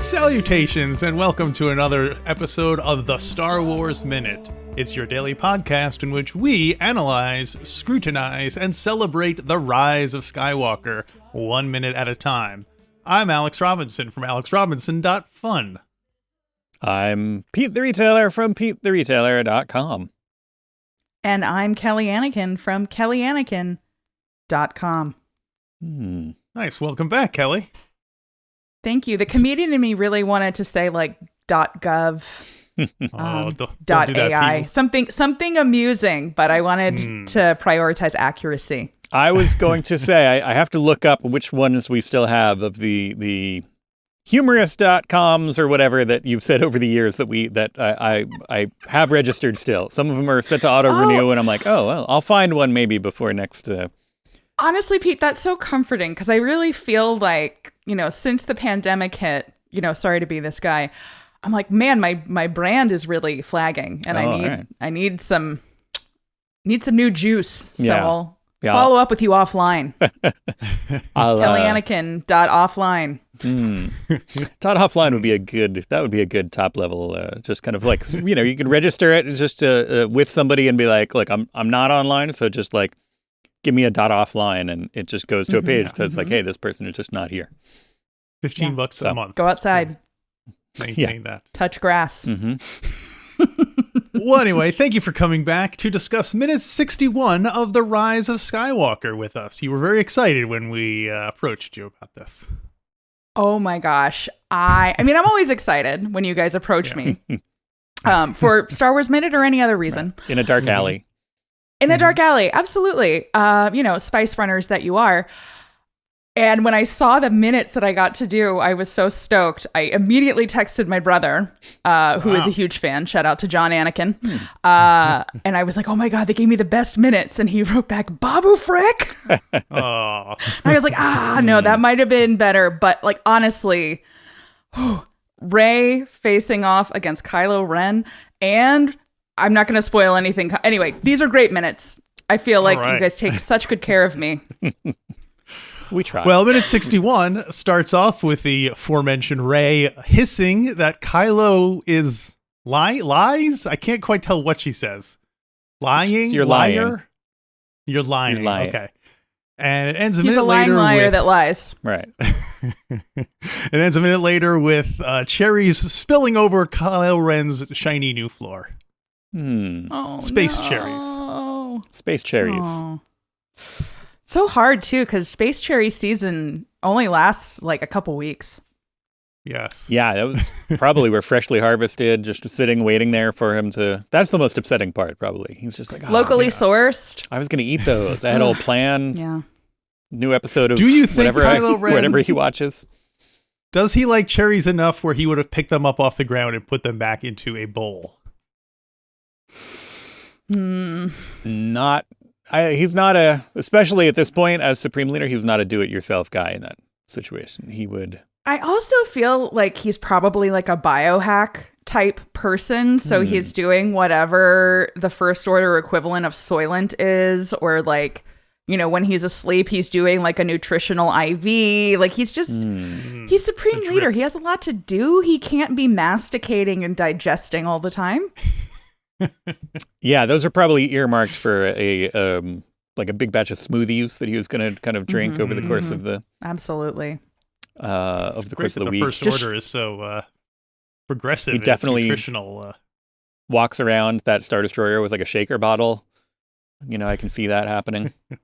Salutations and welcome to another episode of the Star Wars Minute. It's your daily podcast in which we analyze, scrutinize, and celebrate the rise of Skywalker 1 minute at a time. I'm Alex Robinson from alexrobinson.fun. I'm Pete the Retailer from PeteTheRetailer.com. And I'm Kelly Anneken from KellyAnneken.com. Nice. Welcome back, Kelly. Thank you. The comedian in me really wanted to say like .gov, don't .ai, something amusing, but I wanted to prioritize accuracy. I was going to say, I have to look up which ones we still have of the humorous.coms or whatever that you've said over the years that I have registered still. Some of them are set to auto-renew, and I'm like, oh, well, I'll find one maybe before next... Honestly, Pete, that's so comforting because I really feel like, since the pandemic hit, sorry to be this guy, I'm like, man, my brand is really flagging, and I need some new juice. So I'll follow up with you offline. Kelly Anneken .offline. .offline would be a good top level, just kind of like, you could register it just with somebody and be like, look, I'm not online, so just like give me a .offline, and it just goes to a page that says like, hey, this person is just not here. $15 a month. Go outside. Maintain that. Touch grass. Well, anyway, thank you for coming back to discuss minute 61 of The Rise of Skywalker with us. You were very excited when we approached you about this. Oh my gosh. I'm always excited when you guys approach me for Star Wars Minute or any other reason. Right. In a dark alley. In a dark alley. Absolutely. Spice runners that you are. And when I saw the minutes that I got to do, I was so stoked. I immediately texted my brother, who is a huge fan. Shout out to John Anakin. And I was like, oh my God, they gave me the best minutes. And he wrote back, Babu Frick. I was like, no, that might have been better. But like, honestly, Rey facing off against Kylo Ren. And I'm not going to spoil anything. Anyway, these are great minutes. I feel like you guys take such good care of me. We try. Well, minute 61 starts off with the aforementioned Rey hissing that Kylo is lies. I can't quite tell what she says. Lying? You're liar? lying. You're lying. Okay. And it ends a He's minute later. He's a lying liar that lies. Right. It ends a minute later with cherries spilling over Kylo Ren's shiny new floor. Space cherries. Space cherries. Oh. So hard, too, because Space Cherry season only lasts like a couple weeks. Yes. Yeah, that was probably were freshly harvested, just sitting, waiting there for him to... That's the most upsetting part, probably. He's just like, locally sourced. I was going to eat those. I had all planned. Yeah. New episode of Do you think whatever he watches. Does he like cherries enough where he would have picked them up off the ground and put them back into a bowl? He's not especially at this point as Supreme Leader, he's not a do-it-yourself guy in that situation. He would... I also feel like he's probably like a biohack type person. So he's doing whatever the First Order equivalent of Soylent is, or like, when he's asleep, he's doing like a nutritional IV. Like he's just, he's Supreme Leader. He has a lot to do. He can't be masticating and digesting all the time. Yeah, those are probably earmarked for a big batch of smoothies that he was going to kind of drink over the course of the absolutely over the course of the week. The First Order is so progressive. He definitely nutritional. Walks around that Star Destroyer with like a shaker bottle. I can see that happening. No.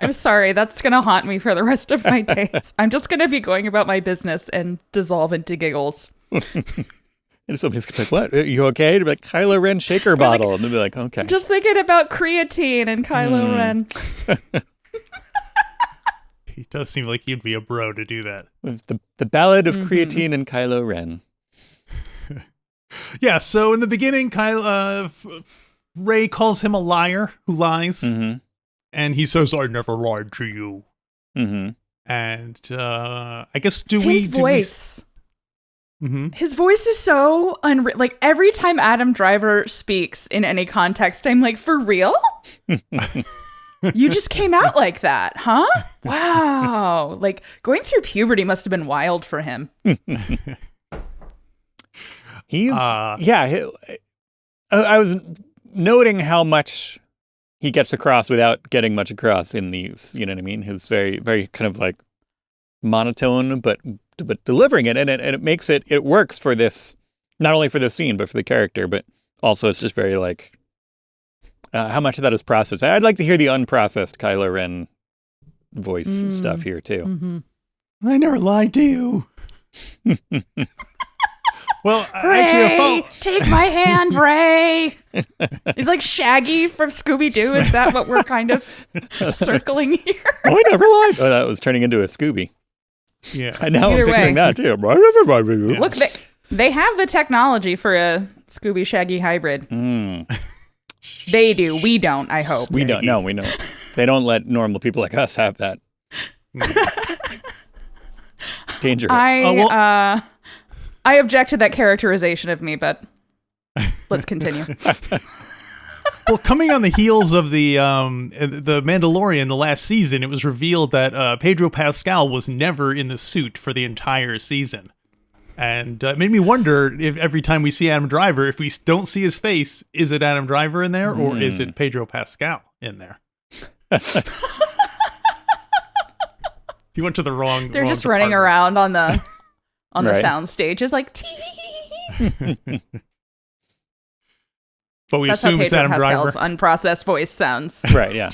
I'm sorry. That's going to haunt me for the rest of my days. I'm just going to be going about my business and dissolve into giggles. And somebody's gonna be like, what? Are you okay? To be like, Kylo Ren shaker bottle. And they'll be like, okay. Just thinking about creatine and Kylo Ren. He does seem like he'd be a bro to do that. The Ballad of Creatine and Kylo Ren. Yeah, so in the beginning, Rey calls him a liar who lies. And he says, I never lied to you. And I guess His voice. His voice is so like every time Adam Driver speaks in any context, I'm like, for real? You just came out like that, huh? Wow. Like, going through puberty must have been wild for him. I was noting how much he gets across without getting much across in these, you know what I mean? His very, very kind of like monotone, but delivering it. And it makes it works for this, not only for the scene, but for the character, but also it's just very like, how much of that is processed. I'd like to hear the unprocessed Kylo Ren voice stuff here too. Mm-hmm. I never lied to you. Well, Ray, take my hand, Ray. He's like Shaggy from Scooby-Doo. Is that what we're kind of circling here? Oh, I never lied. Oh, that was turning into a Scooby. Yeah. And now Either I'm picturing way. that too. Yeah. Look, they have the technology for a Scooby-Shaggy hybrid. They do. We don't, I hope. We don't. No, we don't. They don't let normal people like us have that. Dangerous. I object to that characterization of me, but let's continue. Well, coming on the heels of the Mandalorian, the last season, it was revealed that Pedro Pascal was never in the suit for the entire season. And it made me wonder if every time we see Adam Driver, if we don't see his face, is it Adam Driver in there or is it Pedro Pascal in there? He went to the wrong. They're wrong just running department. around on the Right. sound stage. It's like, But we that's how assume it's Pedro Adam Pascal's Driver. unprocessed voice sounds. Right, yeah.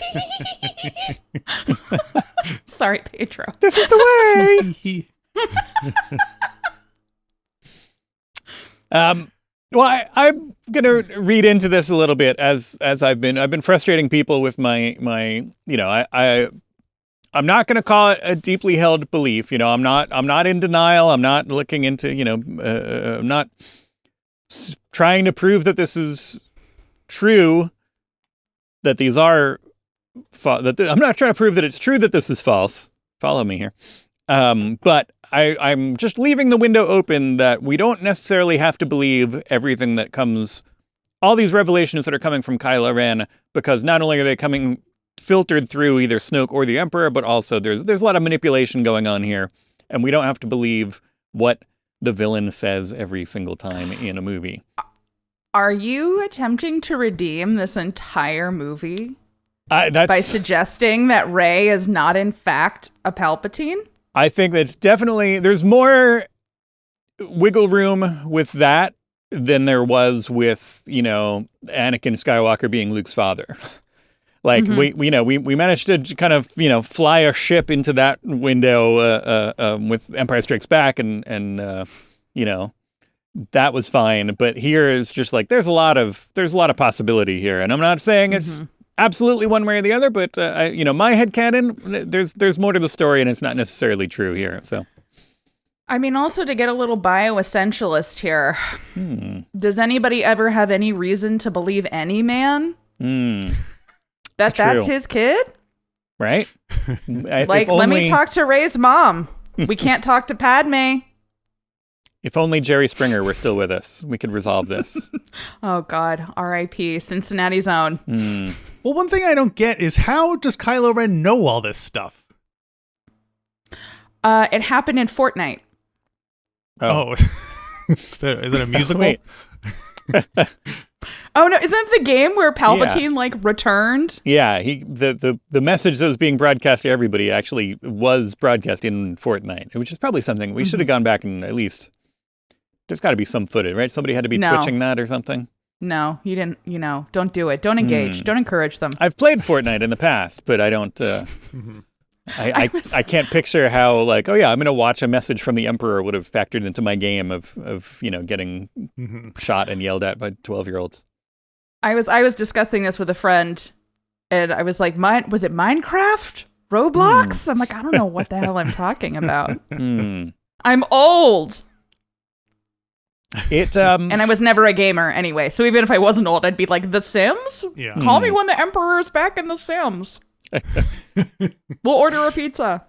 Sorry, Pedro. This is the way. Well, I'm gonna read into this a little bit as I've been frustrating people with my I'm not gonna call it a deeply held belief. I'm not in denial. I'm not looking into I'm not trying to prove that this is true. That these are I'm not trying to prove that it's true that this is false. Follow me here. But I'm just leaving the window open that we don't necessarily have to believe everything that comes, all these revelations that are coming from Kylo Ren, because not only are they coming filtered through either Snoke or the Emperor, but also there's a lot of manipulation going on here, and we don't have to believe what the villain says every single time in a movie. Are you attempting to redeem this entire movie That's by suggesting that Rey is not in fact a Palpatine? I think that's definitely, there's more wiggle room with that than there was with, Anakin Skywalker being Luke's father. Like, we managed to kind of, fly a ship into that window with Empire Strikes Back and that was fine. But here is just like, there's a lot of possibility here. And I'm not saying it's absolutely one way or the other, but my headcanon, there's more to the story, and it's not necessarily true here. So, I mean, also to get a little bioessentialist here, does anybody ever have any reason to believe any man that's true. his kid? Right? Let me talk to Rey's mom. We can't talk to Padme. If only Jerry Springer were still with us, we could resolve this. Oh, God. R.I.P. Cincinnati's own. Well, one thing I don't get is how does Kylo Ren know all this stuff? It happened in Fortnite. Oh. Is it a musical? Wait. Oh, no. Isn't it the game where Palpatine, returned? Yeah, the message that was being broadcast to everybody actually was broadcast in Fortnite, which is probably something we should have gone back and at least... There's got to be some footage, right? Somebody had to be twitching that or something. No, you didn't, don't do it. Don't engage. Don't encourage them. I've played Fortnite in the past, but I don't, I can't picture how, I'm going to watch a message from the Emperor would have factored into my game of getting shot and yelled at by 12-year-olds. I was discussing this with a friend, and I was like, was it Minecraft? Roblox? I'm like, I don't know what the hell I'm talking about. I'm old. And I was never a gamer anyway, so even if I wasn't old, I'd be like, The Sims? Yeah. Call me when the Emperor is back in The Sims. We'll order a pizza.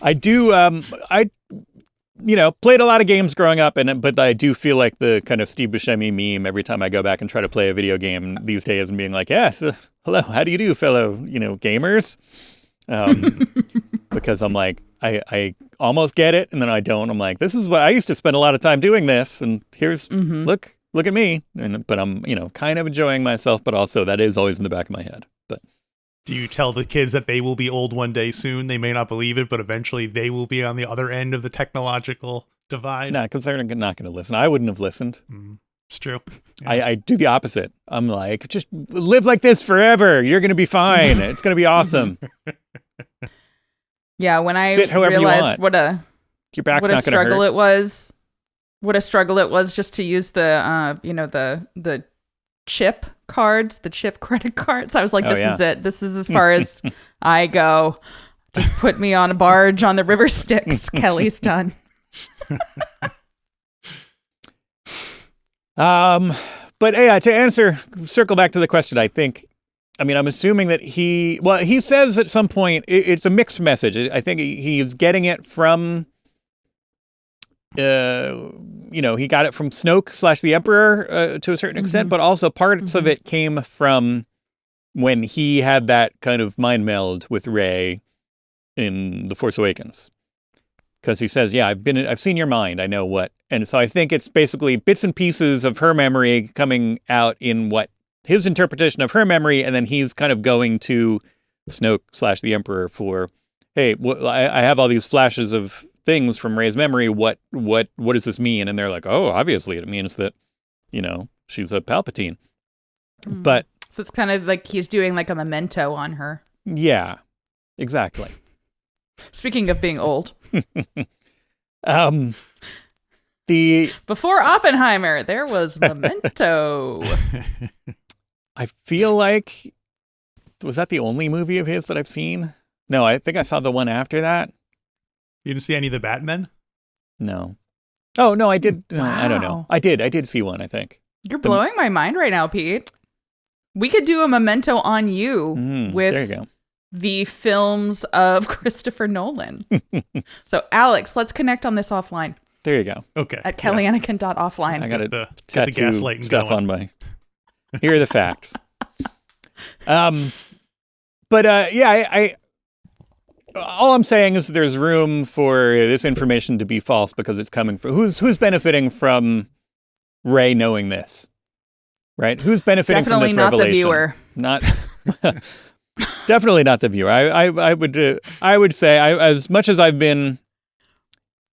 I do, played a lot of games growing up, but I do feel like the kind of Steve Buscemi meme every time I go back and try to play a video game these days and being like, yes, hello, how do you do, fellow, gamers? Because I'm like, I almost get it, and then I don't. I'm like, this is what I used to spend a lot of time doing this, and here's look at me. But I'm kind of enjoying myself, but also that is always in the back of my head. But do you tell the kids that they will be old one day soon? They may not believe it, but eventually they will be on the other end of the technological divide. Nah, because they're not going to listen. I wouldn't have listened. It's true. Yeah. I do the opposite. I'm like, just live like this forever. You're going to be fine. It's going to be awesome. Yeah, when I Sit however you realized want. Your back's not going to hurt. What a struggle it was just to use the the chip cards, the chip credit cards. I was like, this is it. This is as far as I go. Just put me on a barge on the river Styx. Kelly's done. But to circle back to the question, I'm assuming that he says at some point, it's a mixed message. I think he's getting it from, he got it from Snoke / the Emperor to a certain extent, but also parts of it came from when he had that kind of mind meld with Rey in The Force Awakens. Because he says, yeah, I've seen your mind. I know what. And so I think it's basically bits and pieces of her memory coming out in what his interpretation of her memory, and then he's kind of going to Snoke / the Emperor for, hey, I have all these flashes of things from Rey's memory. What does this mean? And they're like, oh, obviously it means that, she's a Palpatine. But so it's kind of like he's doing like a memento on her. Yeah, exactly. Speaking of being old. Before Oppenheimer, there was Memento. I feel like, was that the only movie of his that I've seen? No, I think I saw the one after that. You didn't see any of the Batmen? No. Oh, no, I did. Wow. I don't know. I did see one, I think. You're blowing my mind right now, Pete. We could do a Memento on you with there you go. The films of Christopher Nolan. So, Alex, let's connect on this offline. There you go. Okay. At kellyanneken.offline. I got to the tattoo gaslighting stuff going. on my... Here are the facts. I all I'm saying is that there's room for this information to be false because it's coming from... Who's benefiting from Rey knowing this? Right? Who's benefiting from this revelation? Not the viewer. Not... Definitely not the viewer. I would say as much as I've been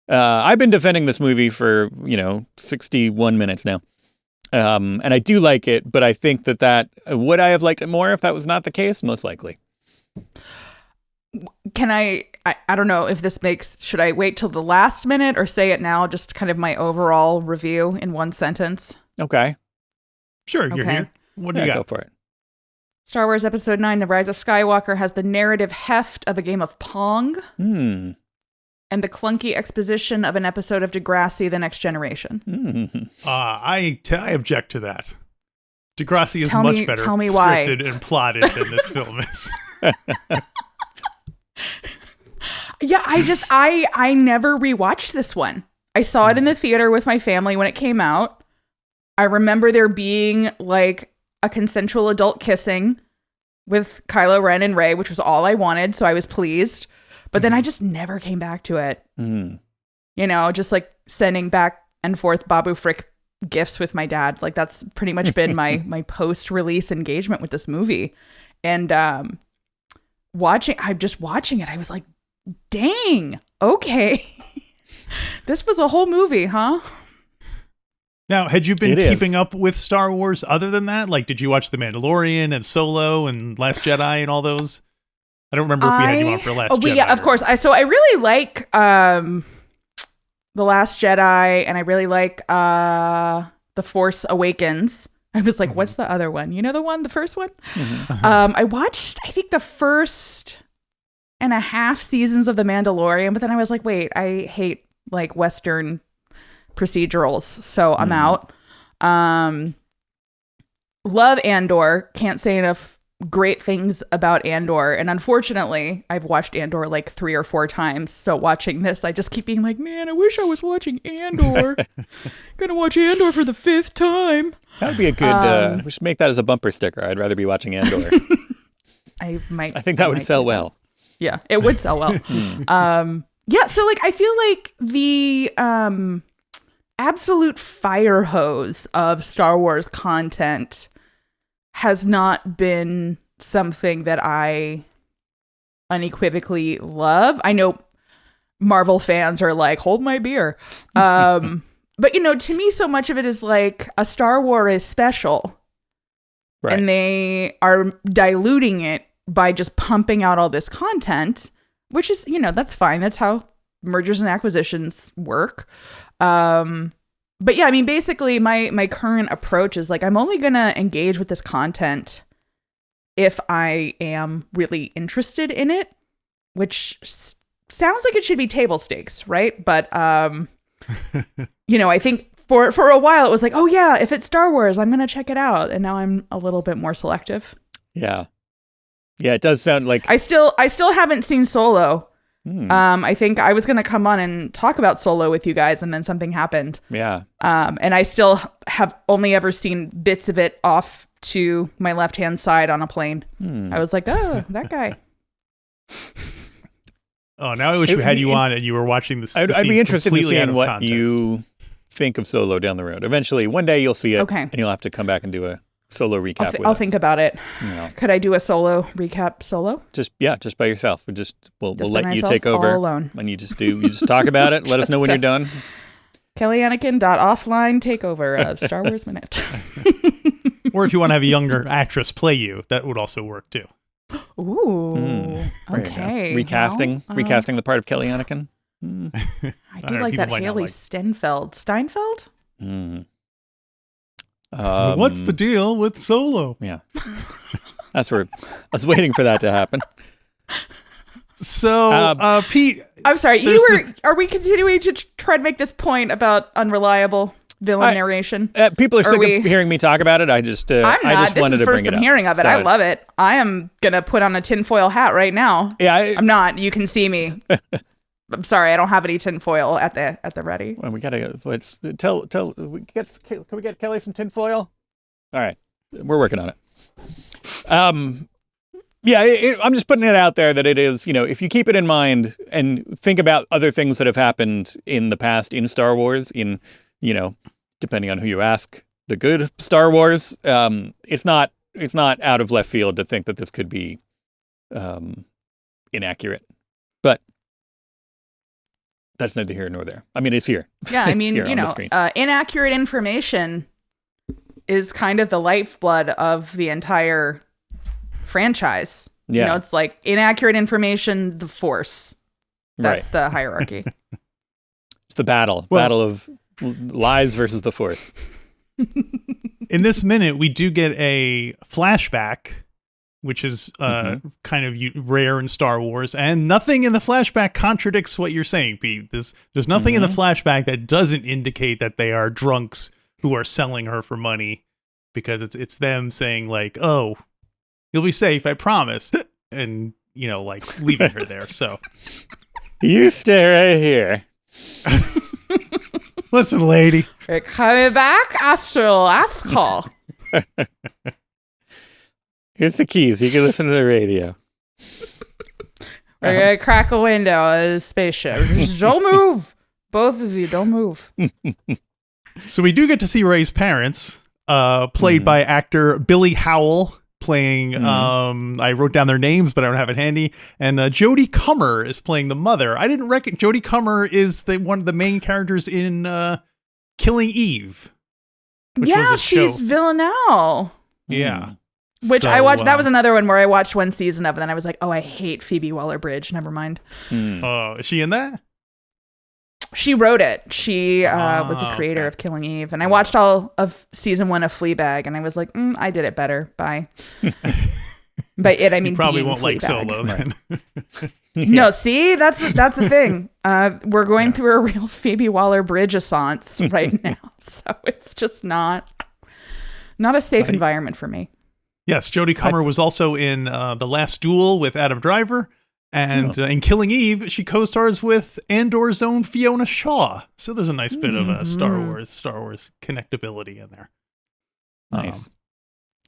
defending this movie for 61 minutes now, and I do like it, but I think that would I have liked it more if that was not the case? Most likely. Can I don't know if this should I wait till the last minute or say it now? Just kind of my overall review in one sentence. Okay. Sure, you're here. What do you got? Go for it. Star Wars Episode 9, The Rise of Skywalker has the narrative heft of a game of Pong and the clunky exposition of an episode of Degrassi, The Next Generation. I object to that. Degrassi is much better tell me scripted why. and plotted than this film is. Yeah, I never rewatched this one. I saw it in the theater with my family when it came out. I remember there being like a consensual adult kissing with Kylo Ren and Rey, which was all I wanted, so I was pleased. But then I just never came back to it. Just like sending back and forth Babu Frick gifts with my dad. Like that's pretty much been my post-release engagement with this movie. And I'm just watching it. I was like, dang, okay. This was a whole movie, huh? Now, had you been keeping up with Star Wars other than that? Like, did you watch The Mandalorian and Solo and Last Jedi and all those? I don't remember if we had you on for Last Jedi. Yeah, of course. I really like The Last Jedi, and I really like The Force Awakens. I was like, what's the other one? You know the first one? I watched, I think, the first and a half seasons of The Mandalorian, but then I was like, wait, I hate like Western procedurals, so I'm out. Love Andor. Can't say enough great things about Andor, and unfortunately I've watched Andor like 3 or 4 times, so watching this I just keep being like, man, I wish I was watching Andor. Gonna watch Andor for the 5th time. That would be a good we should make that as a bumper sticker. I'd rather be watching Andor. I might. I think that would might sell do that. well. Yeah, it would sell well. Yeah, so like I feel like the absolute fire hose of Star Wars content has not been something that I unequivocally love. I know Marvel fans are like, hold my beer. But, to me, so much of it is like a Star Wars is special. Right. And they are diluting it by just pumping out all this content, which is, that's fine. That's how mergers and acquisitions work. But yeah, I mean, basically my current approach is like, I'm only going to engage with this content if I am really interested in it, which sounds like it should be table stakes, right? But, I think for a while it was like, oh yeah, if it's Star Wars, I'm going to check it out. And now I'm a little bit more selective. Yeah. Yeah, it does sound like... I still haven't seen Solo. I think I was going to come on and talk about Solo with you guys, and then something happened. Yeah. And I still have only ever seen bits of it off to my left-hand side on a plane. I was like, oh, that guy. Oh, now I wish we had you on and you were watching this. I'd be interested in seeing what you think of Solo down the road. Eventually, one day you'll see it, and you'll have to come back and do a Solo recap with us. I'll think about it. Could I do a Solo recap solo? Just by yourself. We'll let you take all over alone. And you just talk about it. Let us know when you're done. Kelly Anneken .offline takeover of Star Wars Minute. Or if you want to have a younger actress play you, that would also work too. Ooh. Okay. Recasting the part of Kelly Anneken. I do like that Haley Steinfeld. What's the deal with Solo? Yeah. I was waiting for that to happen. So, Pete, I'm sorry. Are we continuing to try to make this point about unreliable villain narration? People are sick of hearing me talk about it. I just I'm not. I just wanted to bring it up. This is the first I'm hearing of it. I love it. I am gonna put on a tinfoil hat right now. Yeah, I'm not. You can see me. I'm sorry. I don't have any tinfoil at the ready. Well, we gotta can we get Kelly some tinfoil? All right, we're working on it. Yeah, I'm just putting it out there that it is, if you keep it in mind and think about other things that have happened in the past in Star Wars, depending on who you ask, the good Star Wars, it's not out of left field to think that this could be inaccurate. But that's neither here nor there. I mean, it's here. Yeah, I mean, inaccurate information is kind of the lifeblood of the entire franchise. Yeah. It's like inaccurate information, the Force. That's the hierarchy. It's the battle of lies versus the Force. In this minute, we do get a flashback, which is kind of rare in Star Wars, and nothing in the flashback contradicts what you're saying, Pete. There's nothing in the flashback that doesn't indicate that they are drunks who are selling her for money, because it's them saying like, "Oh, you'll be safe, I promise," and leaving her there. So you stay right here. Listen, lady. We're coming back after the last call. Here's the keys. You can listen to the radio. We're going to crack a window of the spaceship. Just don't move. Both of you, don't move. So we do get to see Rey's parents, played by actor Billy Howell, playing, I wrote down their names, but I don't have it handy. And Jodie Comer is playing the mother. I didn't reckon Jodie Comer is one of the main characters in Killing Eve. Yeah, she's Villanelle. Yeah. Which I watched. That was another one where I watched one season of, and then I was like, oh, I hate Phoebe Waller-Bridge. Never mind. Oh, is she in that? She wrote it. She was the creator of Killing Eve. And I watched all of season 1 of Fleabag, and I was like, I did it better. Bye. By it, I mean, you probably won't Fleabag. like Solo then. No, see, that's the thing. We're going through a real Phoebe Waller-Bridge-assance right now. So it's just not a safe environment for me. Yes, Jodie Comer was also in The Last Duel with Adam Driver. And in Killing Eve, she co-stars with Andor's own Fiona Shaw. So there's a nice bit of Star Wars connectability in there. Nice.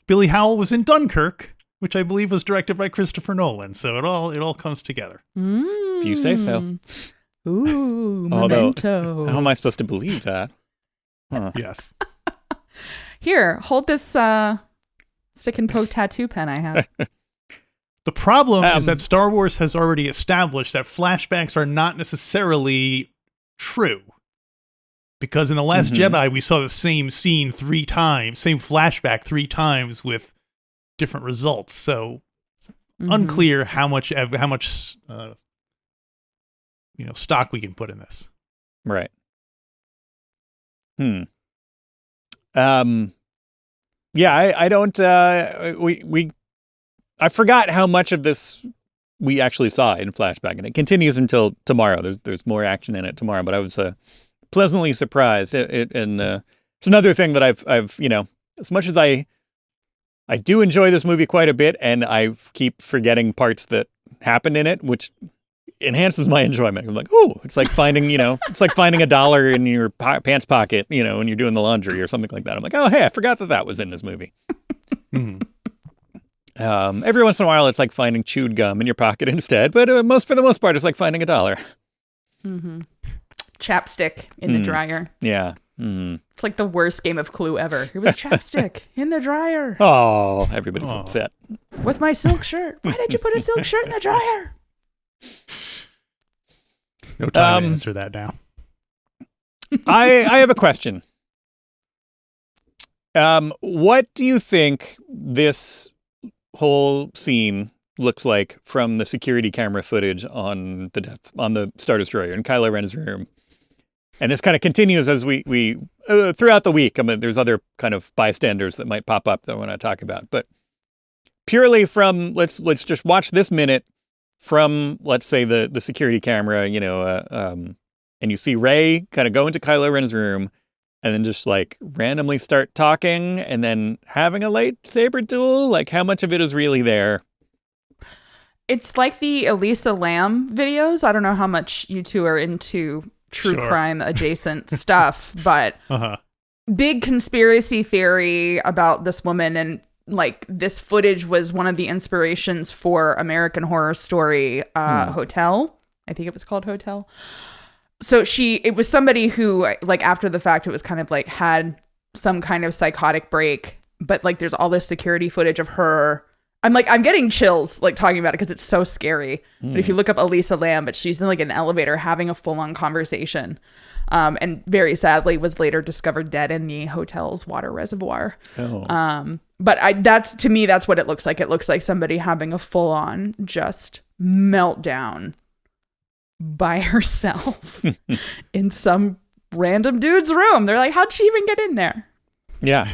Billy Howell was in Dunkirk which I believe was directed by Christopher Nolan. So it all comes together. If you say so. Ooh, Although, Memento. how am I supposed to believe that? Huh. Yes. Here, hold this stick and poke tattoo pen I have. The problem is that Star Wars has already established that flashbacks are not necessarily true. Because in The Last Jedi, we saw the same scene 3 times, same flashback 3 times with different results. So it's unclear how much stock we can put in this. Right. Yeah, I don't. I forgot how much of this we actually saw in flashback, and it continues until tomorrow. There's more action in it tomorrow, but I was pleasantly surprised. And it's another thing that I've as much as I do enjoy this movie quite a bit, and I keep forgetting parts that happened in it, which enhances my enjoyment. I'm like, oh, it's like finding a dollar in your pants pocket, when you're doing the laundry or something like that. I'm like, oh, hey, I forgot that was in this movie. Every once in a while, it's like finding chewed gum in your pocket instead, but for the most part, it's like finding a dollar. Chapstick in the dryer. Yeah. It's like the worst game of Clue ever. It was chapstick in the dryer. Oh, everybody's upset. With my silk shirt. Why did you put a silk shirt in the dryer? No time to answer that now. I have a question. What do you think this whole scene looks like from the security camera footage on the Star Destroyer in Kylo Ren's room? And this kind of continues as we throughout the week. I mean, there's other kind of bystanders that might pop up that I want to talk about, but purely from let's just watch this minute from, let's say, the security camera, and you see Rey kind of go into Kylo Ren's room and then just like randomly start talking and then having a lightsaber duel. Like, how much of it is really there? It's like the Elisa Lam videos. I don't know how much you two are into true crime adjacent stuff, but big conspiracy theory about this woman, and like this footage was one of the inspirations for American Horror Story Hotel. I think it was called Hotel. So it was somebody who, like, after the fact, it was kind of like had some kind of psychotic break, but like there's all this security footage of her. I'm getting chills like talking about it because it's so scary. But if you look up Elisa Lam, but she's in like an elevator having a full on conversation, and very sadly was later discovered dead in the hotel's water reservoir. But that's what it looks like. It looks like somebody having a full on just meltdown by herself in some random dude's room. They're like, how'd she even get in there? Yeah.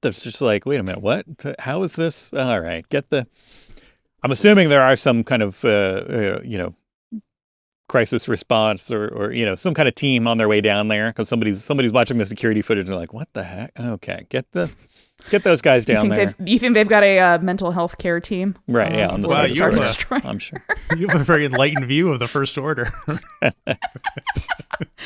That's just like, wait a minute, what? How is this? All right, I'm assuming there are some kind of, crisis response or some kind of team on their way down there because somebody's watching the security footage and they're like, what the heck? Okay, get those guys down there. You think they've got a mental health care team? Right, yeah. On the I'm sure. You have a very enlightened view of the First Order.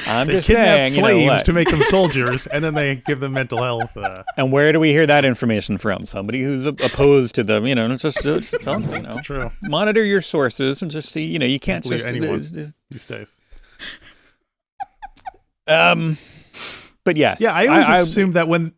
I'm they just kidnap saying, slaves to make them soldiers, and then they give them mental health. And where do we hear that information from? Somebody who's opposed to them. Just tell them. That's true. Monitor your sources and just see. You can't just anyone these days. But yes. Yeah, I always assumed that when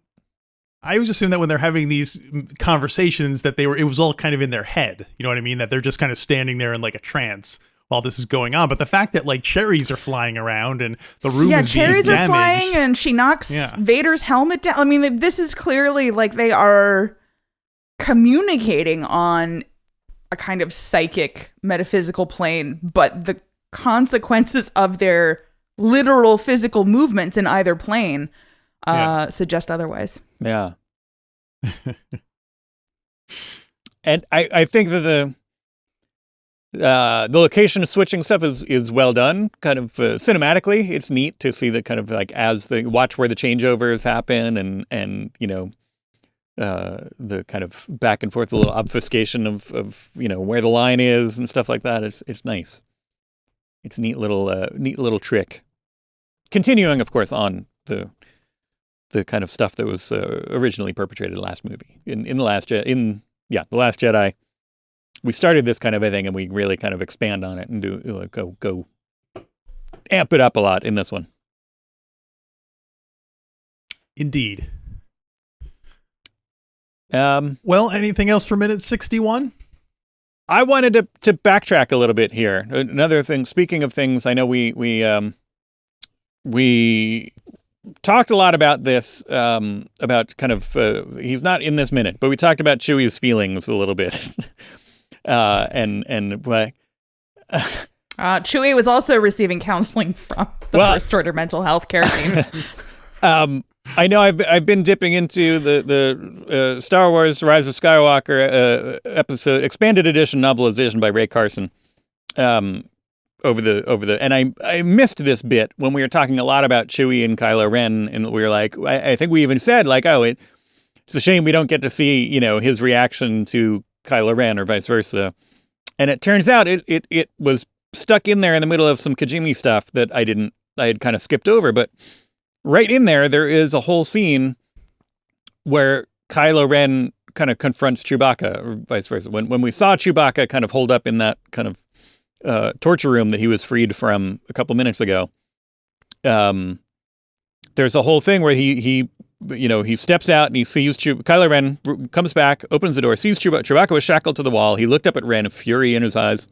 they're having these conversations that it was all kind of in their head. You know what I mean? That they're just kind of standing there in like a trance while this is going on. But the fact that like cherries are flying around and the room is being damaged. Yeah, cherries are flying and she knocks Vader's helmet down. I mean, this is clearly like they are communicating on a kind of psychic, metaphysical plane, but the consequences of their literal physical movements in either plane suggest otherwise. Yeah. And I think that the location location stuff is well done. Kind of cinematically, it's neat to see that kind of like as they watch where the changeovers happen and the kind of back and forth, the little obfuscation of where the line is and stuff like that. It's nice. It's a neat little trick. Continuing, of course, on the kind of stuff that was originally perpetrated last movie in The Last Jedi. We started this kind of a thing, and we really kind of expand on it and go amp it up a lot in this one. Indeed. Well, anything else for minute 61? I wanted to backtrack a little bit here. Another thing, speaking of things, I know we talked a lot about this, about kind of, he's not in this minute, but we talked about Chewie's feelings a little bit. Chewie was also receiving counseling from the First Order mental health care team. I know I've been dipping into the Star Wars Rise of Skywalker episode, expanded edition novelization by Ray Carson. Over the and I missed this bit when we were talking a lot about Chewie and Kylo Ren, and we were like, I think we even said like, oh, it's a shame we don't get to see, his reaction to Kylo Ren or vice versa. And it turns out it was stuck in there in the middle of some Kajimi stuff that I had kind of skipped over. But right in there is a whole scene where Kylo Ren kind of confronts Chewbacca or vice versa. When we saw Chewbacca kind of hold up in that kind of torture room that he was freed from a couple minutes ago, there's a whole thing where he steps out and he sees Kylo Ren comes back, opens the door, sees Chewbacca. Chewbacca was shackled to the wall. He looked up at Ren, fury in his eyes.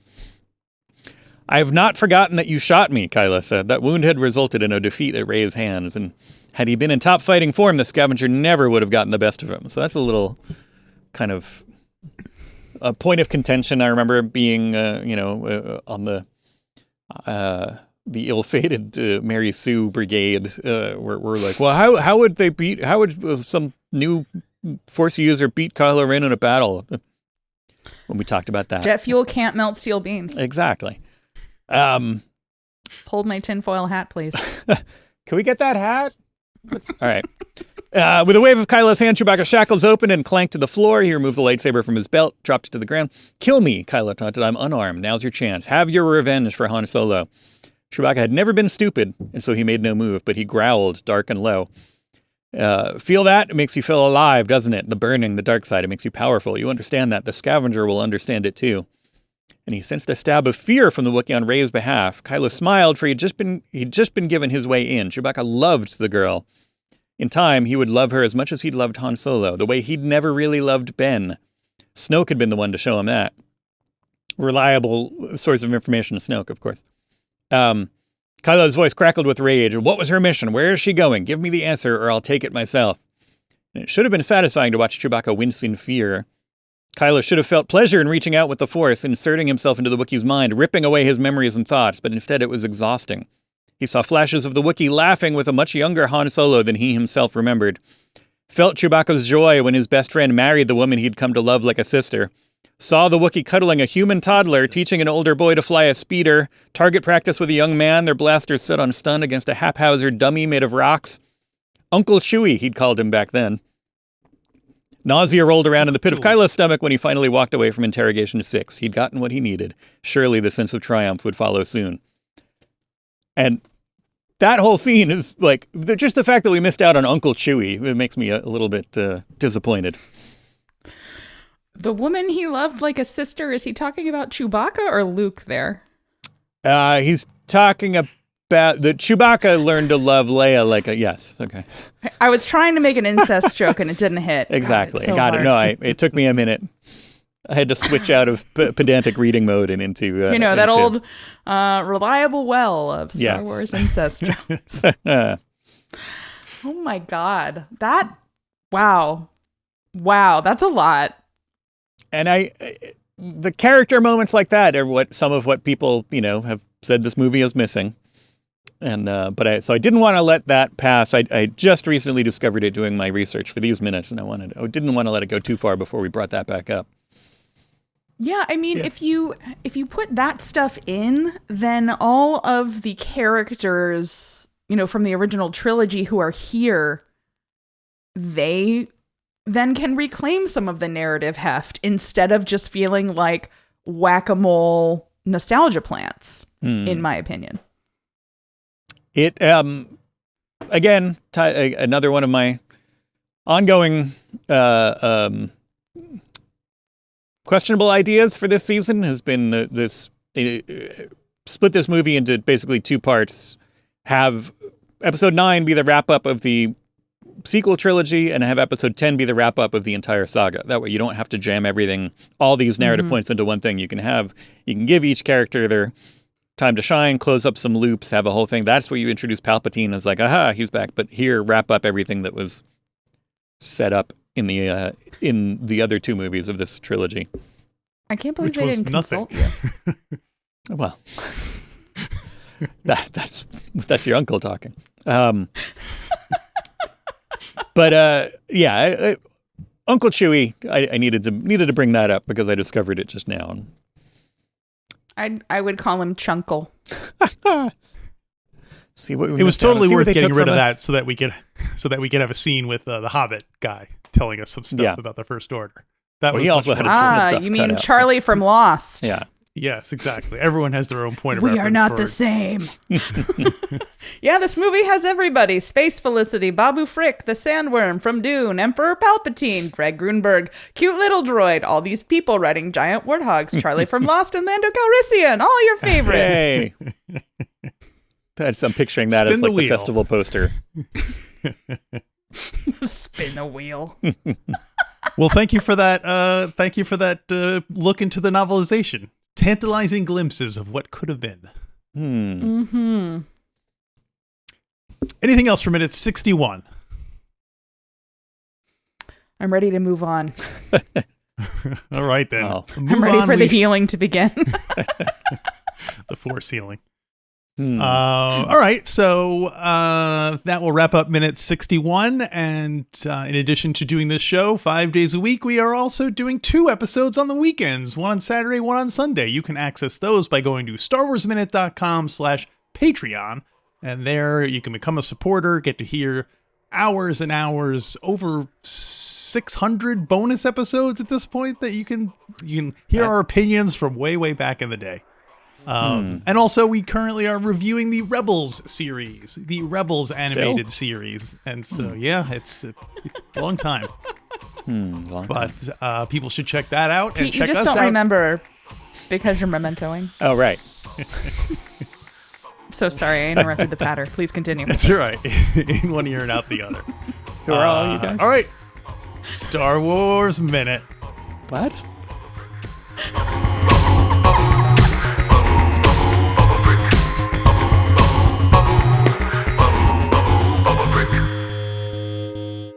"I have not forgotten that you shot me," Kylo said. "That wound had resulted in a defeat at Rey's hands, and had he been in top fighting form, the scavenger never would have gotten the best of him." So that's a little kind of a point of contention. I remember being, on the ill-fated Mary Sue Brigade, we're like, well, how would some new Force user beat Kylo Ren in a battle? When we talked about that, jet fuel can't melt steel beams. Exactly. Hold my tinfoil hat, please. Can we get that hat? All right. With a wave of Kylo's hand, Chewbacca shackles open and clanked to the floor. He removed the lightsaber from his belt, dropped it to the ground. "Kill me," Kylo taunted. "I'm unarmed. Now's your chance. Have your revenge for Han Solo." Chewbacca had never been stupid, and so he made no move, but he growled, dark and low. "Feel that? It makes you feel alive, doesn't it? The burning, the dark side, it makes you powerful. You understand that. The scavenger will understand it too." And he sensed a stab of fear from the Wookiee on Rey's behalf. Kylo smiled, for he'd just been given his way in. Chewbacca loved the girl. In time, he would love her as much as he'd loved Han Solo, the way he'd never really loved Ben. Snoke had been the one to show him that. Reliable source of information, Snoke, of course. Kylo's voice crackled with rage. "What was her mission? Where is she going? Give me the answer, or I'll take it myself." And it should have been satisfying to watch Chewbacca wince in fear. Kylo should have felt pleasure in reaching out with the Force, inserting himself into the Wookiee's mind, ripping away his memories and thoughts, but instead it was exhausting. He saw flashes of the Wookiee laughing with a much younger Han Solo than he himself remembered. Felt Chewbacca's joy when his best friend married the woman he'd come to love like a sister. Saw the Wookiee cuddling a human toddler, teaching an older boy to fly a speeder. Target practice with a young man, their blasters set on stun against a haphazard dummy made of rocks. Uncle Chewie, he'd called him back then. Nausea rolled around in the pit of Kylo's stomach when he finally walked away from Interrogation 6. He'd gotten what he needed. Surely the sense of triumph would follow soon. And that whole scene is like, just the fact that we missed out on Uncle Chewie, it makes me a little bit disappointed. The woman he loved like a sister, is he talking about Chewbacca or Luke there? He's talking about that Chewbacca learned to love Leia like a, yes, okay. I was trying to make an incest joke and it didn't hit. Exactly. God, Got it. No, it took me a minute. I had to switch out of pedantic reading mode and into... that old reliable well of Star Wars incest jokes. Oh my God. Wow, that's a lot. And the character moments like that are some of what people, have said this movie is missing. And so I didn't want to let that pass. I just recently discovered it doing my research for these minutes, and I didn't want to let it go too far before we brought that back up. Yeah, I mean, if you put that stuff in, then all of the characters, from the original trilogy who are here, they then can reclaim some of the narrative heft instead of just feeling like whack-a-mole nostalgia plants, in my opinion. It, again, another one of my ongoing questionable ideas for this season has been split this movie into basically 2 parts. Have episode 9 be the wrap-up of the sequel trilogy, and have episode 10 be the wrap-up of the entire saga. That way you don't have to jam everything, all these narrative points into one thing. You can give each character their time to shine, close up some loops, have a whole thing. That's where you introduce Palpatine as like, aha, he's back. But here, wrap up everything that was set up in the other 2 movies of this trilogy. I can't believe Which they was didn't nothing. consult you. Well, that's your uncle talking. But yeah, Uncle Chewie, I needed to bring that up because I discovered it just now. I would call him Chunkle. See what it was totally worth getting rid of that so that we could have a scene with the Hobbit guy telling us some stuff about the First Order. That was he also had a ton of stuff. You mean cut out. Charlie from Lost? Yeah. Yes, exactly. Everyone has their own point of We reference. are not the same. Yeah, this movie has everybody. Space Felicity, Babu Frick, the Sandworm from Dune, Emperor Palpatine, Greg Grunberg, cute little droid, all these people riding giant warthogs, Charlie from Lost, and Lando Calrissian, all your favorites. Hey. I'm picturing that as like the festival poster. Spin the wheel. Well, thank you for that. Thank you for that look into the novelization. Tantalizing glimpses of what could have been. Mm-hmm. Anything else for minute 61? I'm ready to move on. All right, then. Oh. I'm ready for the healing to begin. The Force healing. All right, so that will wrap up minute 61. And in addition to doing this show 5 days a week, we are also doing 2 episodes on the weekends, one on Saturday, one on Sunday. You can access those by going to starwarsminute.com/Patreon. And there you can become a supporter, get to hear hours and hours, over 600 bonus episodes at this point that you can hear our opinions from way back in the day. And also, we currently are reviewing the Rebels series, the Rebels animated series. And so, yeah, it's a long time. But people should check that out. Pete, and check you just us don't out. remember because you're mementoing. Oh, right. So sorry, I interrupted the patter. Please continue. That's right. In one ear and out the other. Who are all you guys? All right. Star Wars Minute. What?